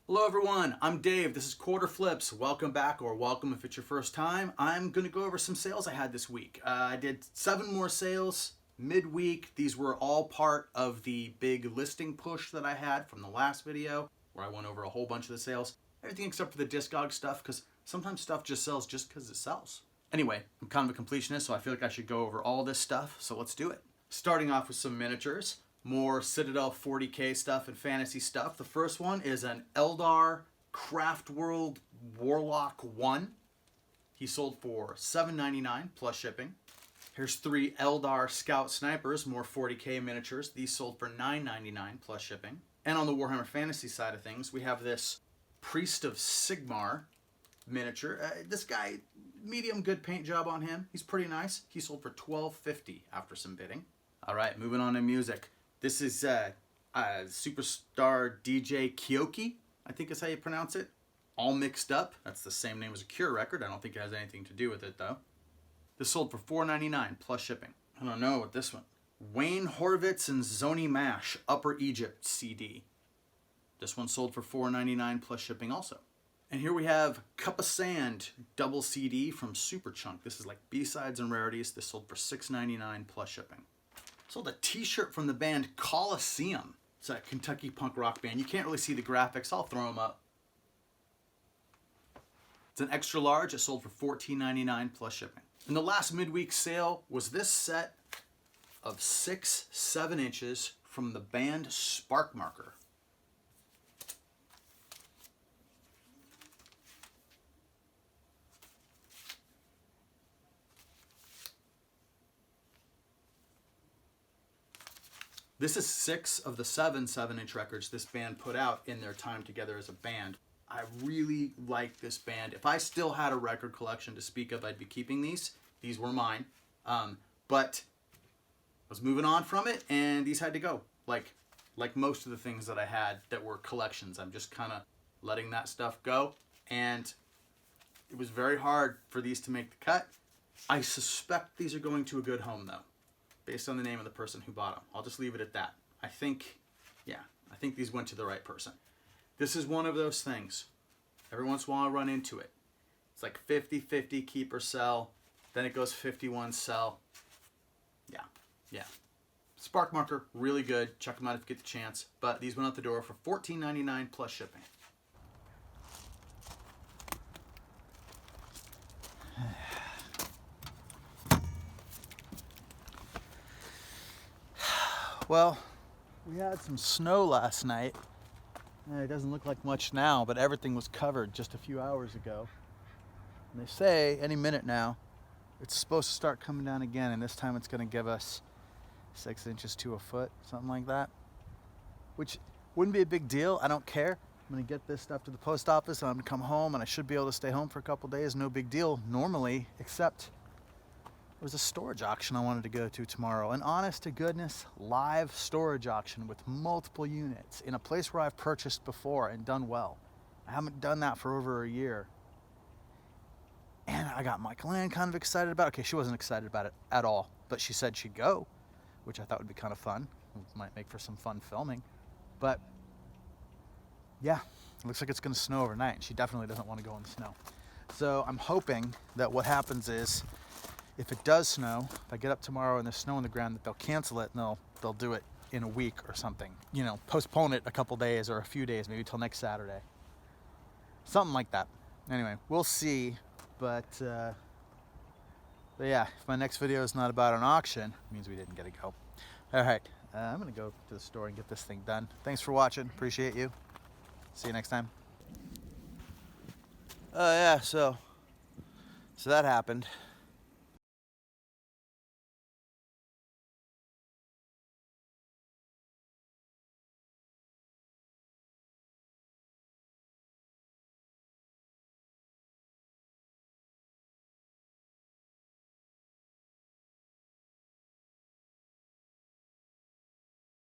Hello everyone, I'm Dave. This is Quarter Flips. Welcome back, or welcome if it's your first time. I'm going to go over some sales I had this week. I did 7 more sales midweek. These were all part of the big listing push that I had from the last video, where I went over a whole bunch of the sales. Everything except for the Discogs stuff, because sometimes stuff just sells just because it sells. Anyway, I'm kind of a completionist, so I feel like I should go over all this stuff, so let's do it. Starting off with some miniatures. More Citadel 40K stuff and fantasy stuff. The first one is an Eldar Craft World Warlock 1. He sold for $7.99 plus shipping. Here's 3 Eldar Scout Snipers, more 40K miniatures. These sold for $9.99 plus shipping. And on the Warhammer Fantasy side of things, we have this Priest of Sigmar miniature. This guy, medium good paint job on him. He's pretty nice. He sold for $12.50 after some bidding. All right, moving on to music. This is Superstar DJ Kyoki, I think is how you pronounce it. All Mixed Up. That's the same name as a Cure record. I don't think it has anything to do with it, though. This sold for $4.99 plus shipping. I don't know what this one. Wayne Horvitz and Zoni Mash, Upper Egypt CD. This one sold for $4.99 plus shipping also. And here we have Cup of Sand, double CD from Superchunk. This is like B-sides and rarities. This sold for $6.99 plus shipping. Sold a t-shirt from the band Coliseum. It's a Kentucky punk rock band. You can't really see the graphics. I'll throw them up. It's an extra large. It sold for $14.99 plus shipping. And the last midweek sale was this set of 6 7-inches from the band Spark Marker. This is 6 of the 7 7-inch records this band put out in their time together as a band. I really like this band. If I still had a record collection to speak of, I'd be keeping these. These were mine. But I was moving on from it, and these had to go. Like most of the things that I had that were collections. I'm just kind of letting that stuff go. And it was very hard for these to make the cut. I suspect these are going to a good home, though, based on the name of the person who bought them. I'll just leave it at that. I think these went to the right person. This is one of those things. Every once in a while I run into it. It's like 50-50 keep or sell. Then it goes 51 sell. Yeah. Spark Marker, really good. Check them out if you get the chance. But these went out the door for $14.99 plus shipping. Well, we had some snow last night. It doesn't look like much now, but everything was covered just a few hours ago. And they say any minute now, it's supposed to start coming down again, and this time it's going to give us 6 inches to a foot, something like that. Which wouldn't be a big deal. I don't care. I'm going to get this stuff to the post office, and I'm going to come home, and I should be able to stay home for a couple days. No big deal normally, except there's a storage auction I wanted to go to tomorrow. An honest to goodness live storage auction with multiple units in a place where I've purchased before and done well. I haven't done that for over a year. And I got Michael Ann kind of excited about it. Okay, she wasn't excited about it at all, but she said she'd go, which I thought would be kind of fun. It might make for some fun filming. But yeah, it looks like it's going to snow overnight, and she definitely doesn't want to go in the snow. So I'm hoping that what happens is, if it does snow, if I get up tomorrow and there's snow on the ground, that they'll cancel it and they'll do it in a week or something. You know, postpone it a couple days or a few days, maybe till next Saturday. Something like that. Anyway, we'll see. But yeah, if my next video is not about an auction, it means we didn't get a go. All right, I'm going to go to the store and get this thing done. Thanks for watching. Appreciate you. See you next time. Oh yeah, so that happened.